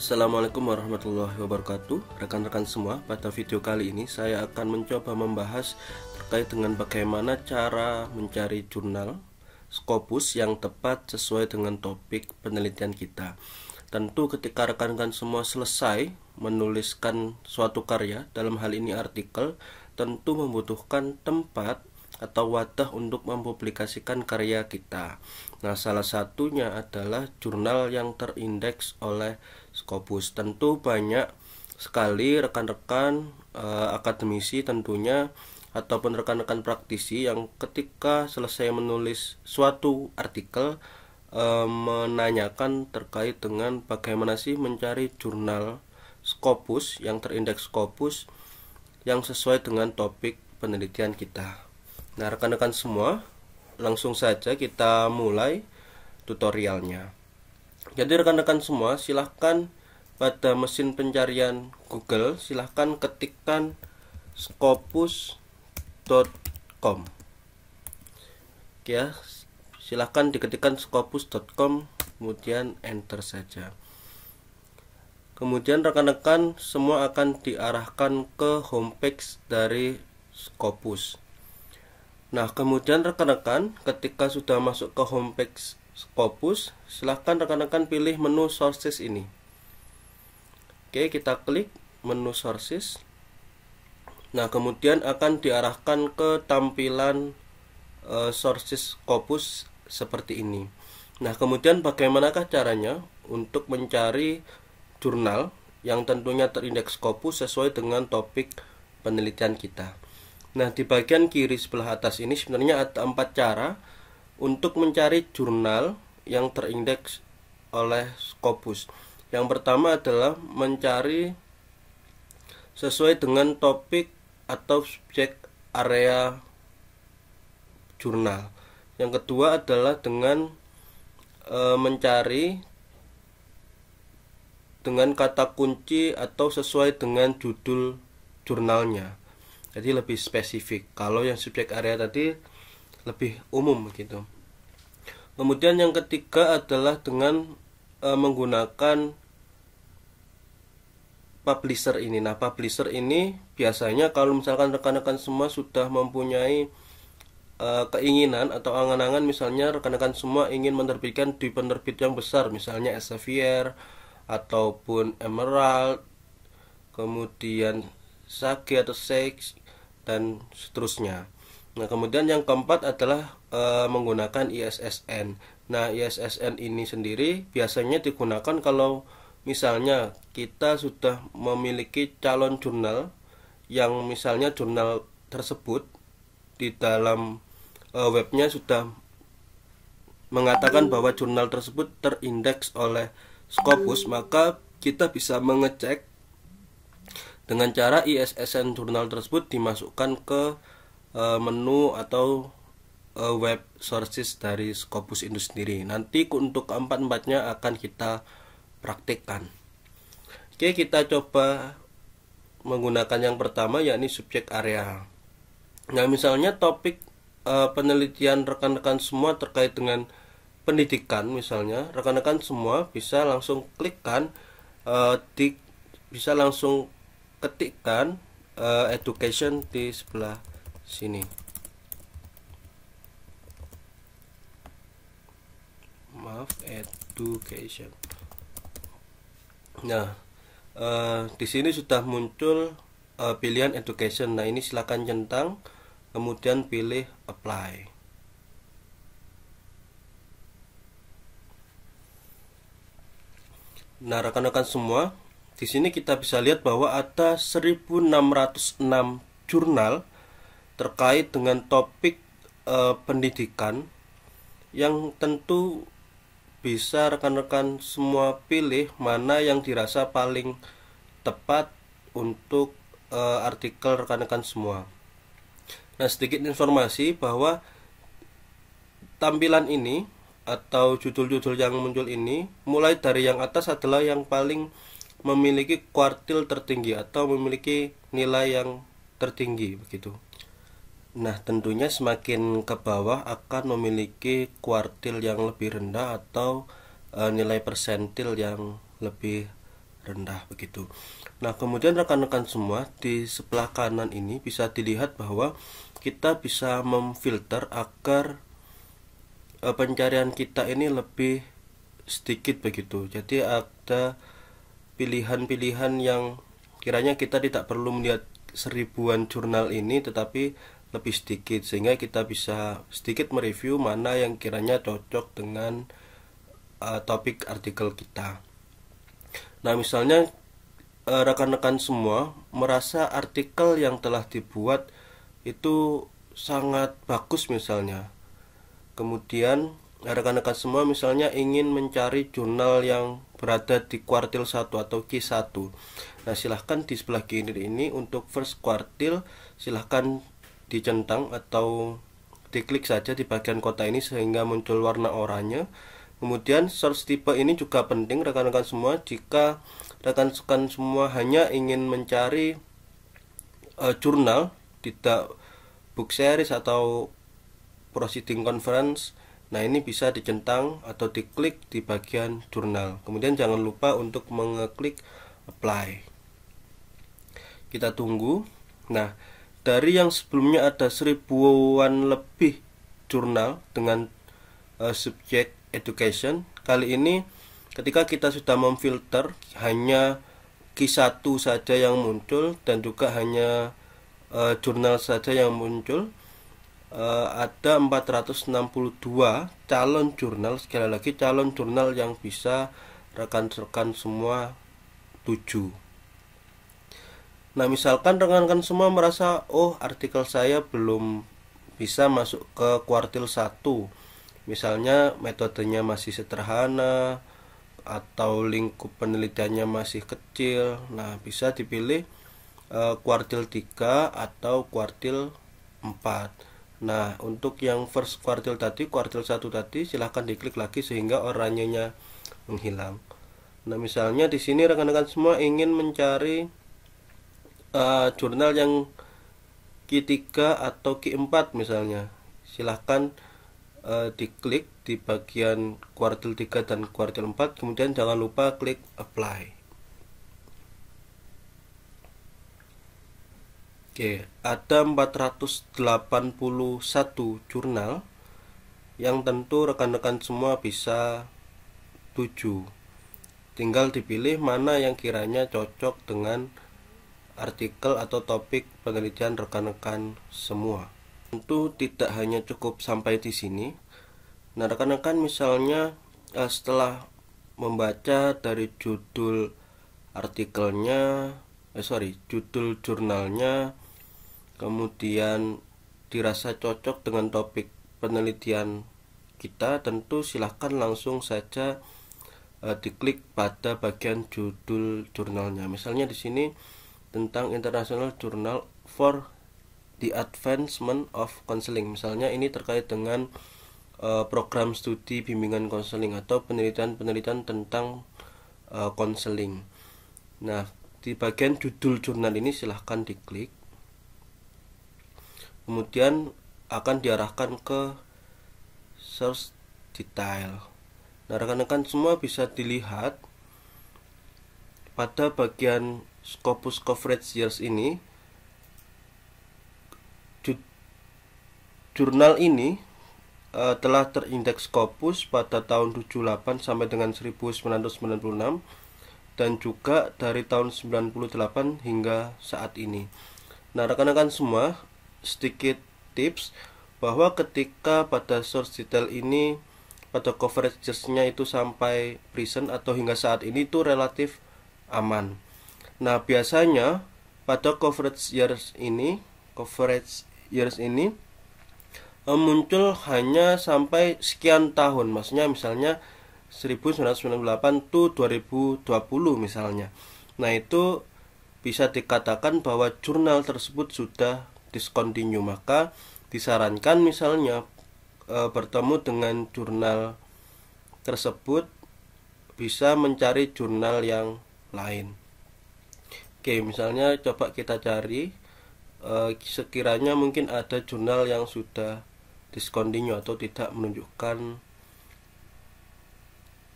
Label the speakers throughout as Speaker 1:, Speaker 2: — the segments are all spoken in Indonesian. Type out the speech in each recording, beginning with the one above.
Speaker 1: Assalamualaikum warahmatullahi wabarakatuh. Rekan-rekan semua, pada video kali ini saya akan mencoba membahas terkait dengan bagaimana cara mencari jurnal Scopus yang tepat sesuai dengan topik penelitian kita. Tentu ketika rekan-rekan semua selesai menuliskan suatu karya, dalam hal ini artikel, tentu membutuhkan tempat atau wadah untuk mempublikasikan karya kita. Nah, salah satunya adalah jurnal yang terindeks oleh Scopus. Tentu banyak sekali rekan-rekan akademisi tentunya ataupun rekan-rekan praktisi yang ketika selesai menulis suatu artikel menanyakan terkait dengan bagaimana sih mencari jurnal Scopus yang terindeks Scopus yang sesuai dengan topik penelitian kita. Nah, rekan-rekan semua, langsung saja kita mulai tutorialnya. Jadi rekan-rekan semua, silahkan pada mesin pencarian Google, silahkan ketikkan scopus.com. Ya, silahkan diketikkan scopus.com, kemudian enter saja. Kemudian rekan-rekan semua akan diarahkan ke homepage dari Scopus. Nah, kemudian rekan-rekan ketika sudah masuk ke homepage Scopus, silahkan rekan-rekan pilih menu sources ini. Oke, kita klik menu sources. Nah, kemudian akan diarahkan ke tampilan sources Scopus seperti ini. Nah, kemudian bagaimanakah caranya untuk mencari jurnal yang tentunya terindeks Scopus sesuai dengan topik penelitian kita. Nah, di bagian kiri sebelah atas ini sebenarnya ada 4 cara untuk mencari jurnal yang terindeks oleh Scopus. Yang pertama adalah mencari sesuai dengan topik atau subjek area jurnal. Yang kedua adalah dengan mencari dengan kata kunci atau sesuai dengan judul jurnalnya. Jadi lebih spesifik. Kalau yang subjek area tadi lebih umum gitu. Kemudian yang ketiga adalah dengan menggunakan publisher ini. Nah, publisher ini biasanya kalau misalkan rekan-rekan semua sudah mempunyai keinginan atau angan-angan, misalnya rekan-rekan semua ingin menerbitkan di penerbit yang besar, misalnya Elsevier ataupun Emerald, kemudian Sage atau Sage dan seterusnya. Nah, kemudian yang keempat adalah menggunakan ISSN. Nah, ISSN ini sendiri biasanya digunakan kalau misalnya kita sudah memiliki calon jurnal yang misalnya jurnal tersebut di dalam webnya sudah mengatakan bahwa jurnal tersebut terindeks oleh Scopus, maka kita bisa mengecek dengan cara ISSN jurnal tersebut dimasukkan ke menu atau web sources dari Scopus itu sendiri. Nanti untuk keempat-empatnya akan kita praktikkan. Oke, kita coba menggunakan yang pertama, yakni subjek area. Nah, misalnya topik penelitian rekan-rekan semua terkait dengan pendidikan, misalnya rekan-rekan semua bisa langsung klikkan bisa langsung ketikkan education di sebelah sini. Maaf, education. Nah, di sini sudah muncul pilihan education. Nah, ini silakan centang, kemudian pilih apply. Nah, rekan-rekan semua, di sini kita bisa lihat bahwa ada 1606 jurnal terkait dengan topik pendidikan yang tentu bisa rekan-rekan semua pilih mana yang dirasa paling tepat untuk artikel rekan-rekan semua. Nah, sedikit informasi bahwa tampilan ini atau judul-judul yang muncul ini, mulai dari yang atas adalah yang paling memiliki kuartil tertinggi atau memiliki nilai yang tertinggi begitu. Nah, tentunya semakin ke bawah akan memiliki kuartil yang lebih rendah atau nilai persentil yang lebih rendah begitu. Nah, kemudian rekan-rekan semua, di sebelah kanan ini bisa dilihat bahwa kita bisa memfilter agar pencarian kita ini lebih sedikit begitu. Jadi ada pilihan-pilihan yang kiranya kita tidak perlu melihat seribuan jurnal ini, tetapi lebih sedikit, sehingga kita bisa sedikit mereview mana yang kiranya cocok dengan topik artikel kita. Nah, misalnya rekan-rekan semua merasa artikel yang telah dibuat itu sangat bagus misalnya. Kemudian rekan-rekan semua misalnya ingin mencari jurnal yang berada di kuartil 1 atau Q1. Nah, silahkan di sebelah kiri ini untuk first quartile silahkan dicentang atau diklik saja di bagian kotak ini sehingga muncul warna oranye. Kemudian search type ini juga penting rekan-rekan semua. Jika rekan-rekan semua hanya ingin mencari jurnal, tidak book series atau proceeding conference, nah ini bisa dicentang atau diklik di bagian jurnal. Kemudian jangan lupa untuk mengeklik apply. Kita tunggu. Nah, dari yang sebelumnya ada 1000-an lebih jurnal dengan subjek education, kali ini ketika kita sudah memfilter hanya Q1 saja yang muncul dan juga hanya jurnal saja yang muncul, ada 462 calon jurnal. Sekali lagi, calon jurnal yang bisa rekan-rekan semua tuju. Nah, misalkan rekan-rekan semua merasa, oh artikel saya belum bisa masuk ke kuartil 1, misalnya metodenya masih sederhana atau lingkup penelitiannya masih kecil. Nah, bisa dipilih kuartil 3 atau kuartil 4. Nah, untuk yang first kuartil tadi, kuartil 1 tadi, silahkan diklik lagi sehingga oranyenya menghilang. Nah, misalnya di sini rekan-rekan semua ingin mencari jurnal yang Q3 atau Q4 misalnya, silahkan diklik di bagian kuartil 3 dan kuartil 4, kemudian jangan lupa klik apply. Oke, ada 481 jurnal yang tentu rekan-rekan semua bisa tuju. Tinggal dipilih mana yang kiranya cocok dengan artikel atau topik penelitian rekan-rekan semua. Tentu tidak hanya cukup sampai di sini. Nah, rekan-rekan misalnya setelah membaca dari judul artikelnya, judul jurnalnya, kemudian dirasa cocok dengan topik penelitian kita, tentu silahkan langsung saja diklik pada bagian judul jurnalnya. Misalnya di sini tentang International Journal for the Advancement of Counseling. Misalnya ini terkait dengan program studi bimbingan konseling atau penelitian-penelitian tentang konseling. Nah, di bagian judul jurnal ini silahkan diklik. Kemudian akan diarahkan ke search detail. Nah, rekan-rekan semua bisa dilihat pada bagian Scopus Coverage Years ini, jurnal ini telah terindeks Scopus pada tahun 78 sampai dengan 1996 dan juga dari tahun 98 hingga saat ini. Nah, rekan-rekan semua, sedikit tips bahwa ketika pada source detail ini pada coverage years-nya itu sampai present atau hingga saat ini itu relatif aman. Nah, biasanya pada coverage years ini muncul hanya sampai sekian tahun. Maksudnya misalnya 1998 to 2020 misalnya. Nah, itu bisa dikatakan bahwa jurnal tersebut sudah discontinue. Maka disarankan misalnya bertemu dengan jurnal tersebut bisa mencari jurnal yang lain. Oke, misalnya coba kita cari sekiranya mungkin ada jurnal yang sudah discontinue atau tidak menunjukkan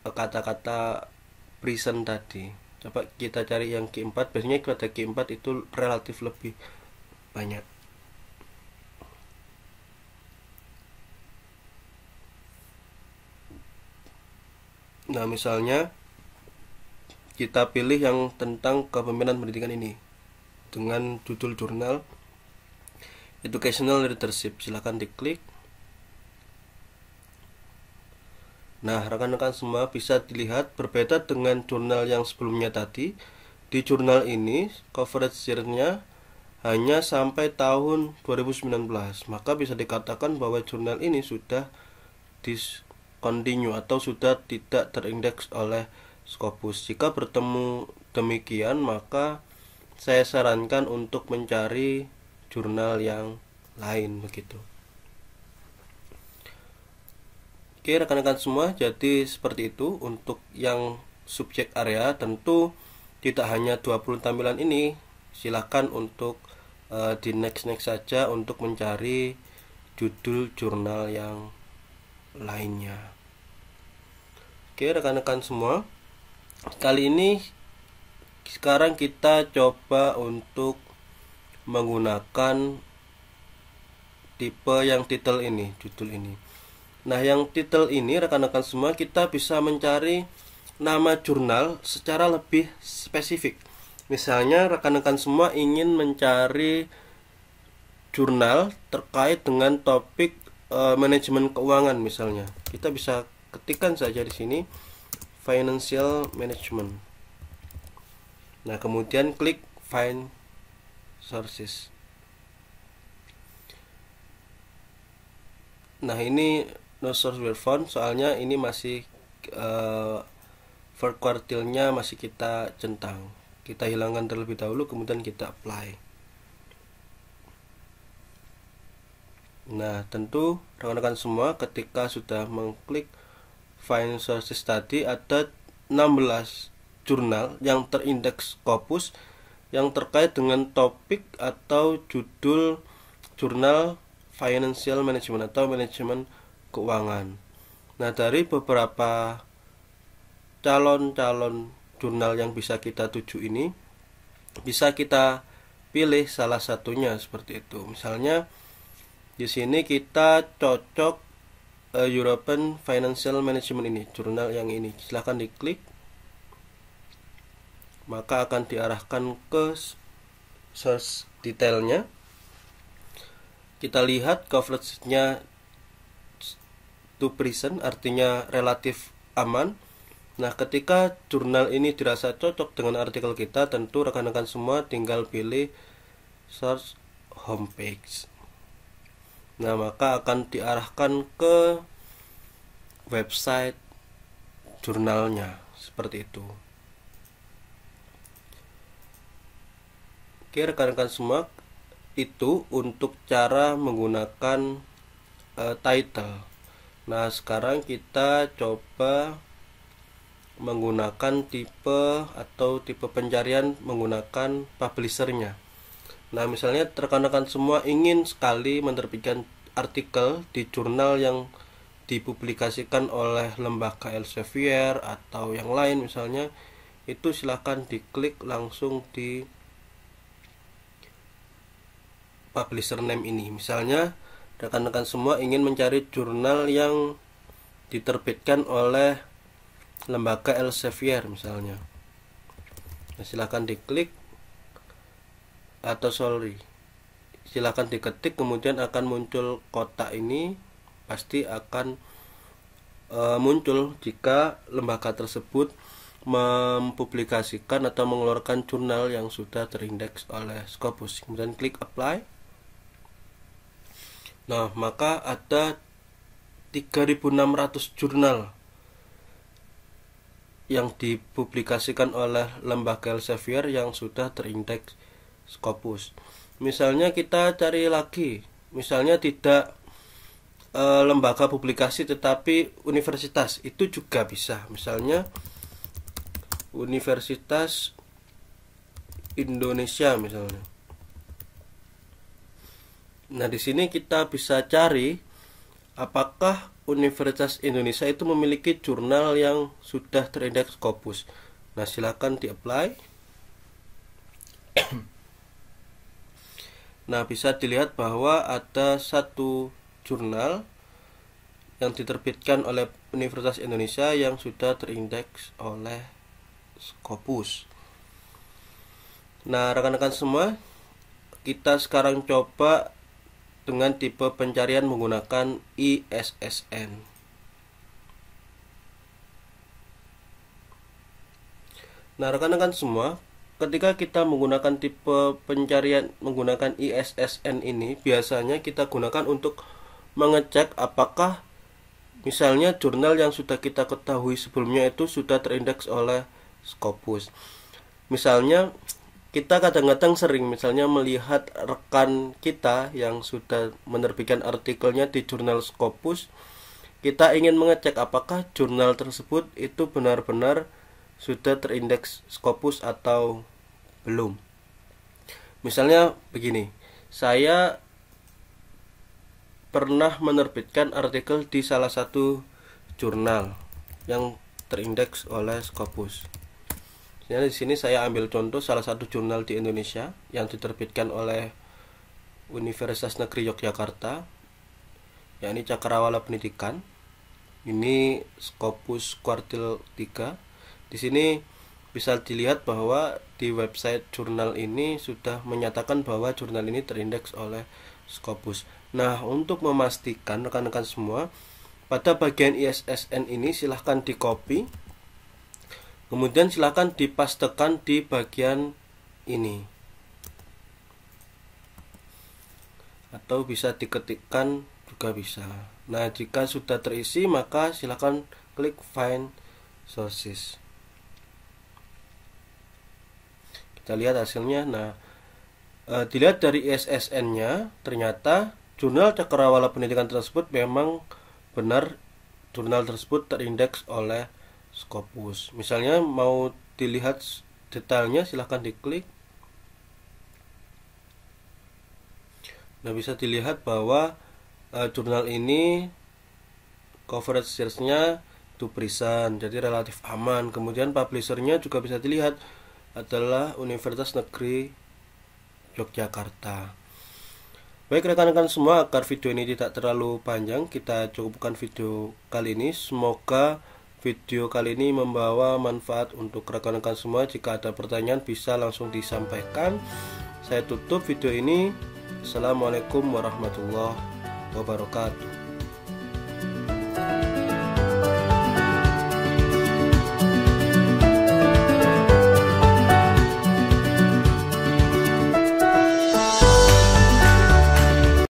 Speaker 1: kata-kata present tadi. Coba kita cari yang Q4, biasanya pada Q4 itu relatif lebih banyak. Nah, misalnya kita pilih yang tentang kepemimpinan pendidikan ini dengan judul jurnal Educational Leadership. Silahkan diklik. Nah, rekan-rekan semua bisa dilihat berbeda dengan jurnal yang sebelumnya tadi. Di jurnal ini coverage year-nya hanya sampai tahun 2019. Maka bisa dikatakan bahwa jurnal ini sudah discontinue atau sudah tidak terindeks oleh Scopus. Jika bertemu demikian, maka saya sarankan untuk mencari jurnal yang lain begitu. Oke, rekan-rekan semua, jadi seperti itu untuk yang subjek area. Tentu tidak hanya 20 tampilan ini. Silahkan untuk di next saja untuk mencari judul jurnal yang lainnya. Oke, rekan-rekan semua, kali ini sekarang kita coba untuk menggunakan tipe yang title ini, judul ini. Nah, yang title ini rekan-rekan semua, kita bisa mencari nama jurnal secara lebih spesifik. Misalnya rekan-rekan semua ingin mencari jurnal terkait dengan topik manajemen keuangan misalnya. Kita bisa ketikkan saja di sini financial management. Nah, kemudian klik find sources. Nah, ini no source were found, soalnya ini masih for quartile-nya masih kita centang. Kita hilangkan terlebih dahulu, kemudian kita apply. Nah, tentu rekan-rekan semua ketika sudah mengklik find sources tadi, ada 16 jurnal yang terindeks Scopus yang terkait dengan topik atau judul jurnal financial management atau manajemen keuangan. Nah, dari beberapa calon-calon jurnal yang bisa kita tuju ini, bisa kita pilih salah satunya seperti itu. Misalnya di sini kita cocok European Financial Management ini, jurnal yang ini. Silahkan diklik, maka akan diarahkan ke source detailnya. Kita lihat coverage-nya to present, artinya relatif aman. Nah, ketika jurnal ini dirasa cocok dengan artikel kita, tentu rekan-rekan semua tinggal pilih source homepage. Nah, maka akan diarahkan ke website jurnalnya seperti itu. Oke, rekan-rekan semua, itu untuk cara menggunakan title. Nah, sekarang kita coba menggunakan tipe atau tipe pencarian menggunakan publishernya. Nah, misalnya rekan-rekan semua ingin sekali menerbitkan artikel di jurnal yang dipublikasikan oleh lembaga Elsevier atau yang lain misalnya, itu silahkan diklik langsung di publisher name ini. Misalnya rekan-rekan semua ingin mencari jurnal yang diterbitkan oleh lembaga Elsevier misalnya. Nah, silahkan diklik atau silahkan diketik, kemudian akan muncul kotak ini. Pasti akan muncul jika lembaga tersebut mempublikasikan atau mengeluarkan jurnal yang sudah terindeks oleh Scopus. Kemudian klik apply. Nah, maka ada 3.600 jurnal yang dipublikasikan oleh lembaga Elsevier yang sudah terindeks Scopus. Misalnya kita cari lagi, misalnya tidak lembaga publikasi tetapi universitas, itu juga bisa. Misalnya Universitas Indonesia misalnya. Nah, di sini kita bisa cari apakah Universitas Indonesia itu memiliki jurnal yang sudah terindeks Scopus. Nah, silakan di-apply. Nah, bisa dilihat bahwa ada satu jurnal yang diterbitkan oleh Universitas Indonesia yang sudah terindeks oleh Scopus. Nah, rekan-rekan semua, kita sekarang coba dengan tipe pencarian menggunakan ISSN. Nah, rekan-rekan semua, ketika kita menggunakan tipe pencarian menggunakan ISSN ini, biasanya kita gunakan untuk mengecek apakah misalnya jurnal yang sudah kita ketahui sebelumnya itu sudah terindeks oleh Scopus. Misalnya kita kadang-kadang sering misalnya melihat rekan kita yang sudah menerbitkan artikelnya di jurnal Scopus. Kita ingin mengecek apakah jurnal tersebut itu benar-benar sudah terindeks Scopus atau belum. Misalnya begini, saya pernah menerbitkan artikel di salah satu jurnal yang terindeks oleh Scopus. Di sini saya ambil contoh salah satu jurnal di Indonesia yang diterbitkan oleh Universitas Negeri Yogyakarta, yakni Cakrawala Pendidikan. Ini Scopus kuartil 3. Di sini bisa dilihat bahwa di website jurnal ini sudah menyatakan bahwa jurnal ini terindeks oleh Scopus. Nah, untuk memastikan rekan-rekan semua, pada bagian ISSN ini silahkan di copy, kemudian silahkan dipastekan di bagian ini, atau bisa diketikkan juga bisa. Nah, jika sudah terisi maka silahkan klik Find Sources. Kita lihat hasilnya. Nah, dilihat dari ISSN-nya, ternyata jurnal Cakrawala Pendidikan tersebut memang benar jurnal tersebut terindeks oleh Scopus. Misalnya mau dilihat detailnya, silahkan diklik. Nah, bisa dilihat bahwa jurnal ini coverage series-nya 2%, jadi relatif aman. Kemudian publisher-nya juga bisa dilihat adalah Universitas Negeri Yogyakarta. Baik rekan-rekan semua, agar video ini tidak terlalu panjang, kita cukupkan video kali ini. Semoga video kali ini membawa manfaat untuk rekan-rekan semua. Jika ada pertanyaan bisa langsung disampaikan. Saya tutup video ini. Assalamualaikum warahmatullahi wabarakatuh.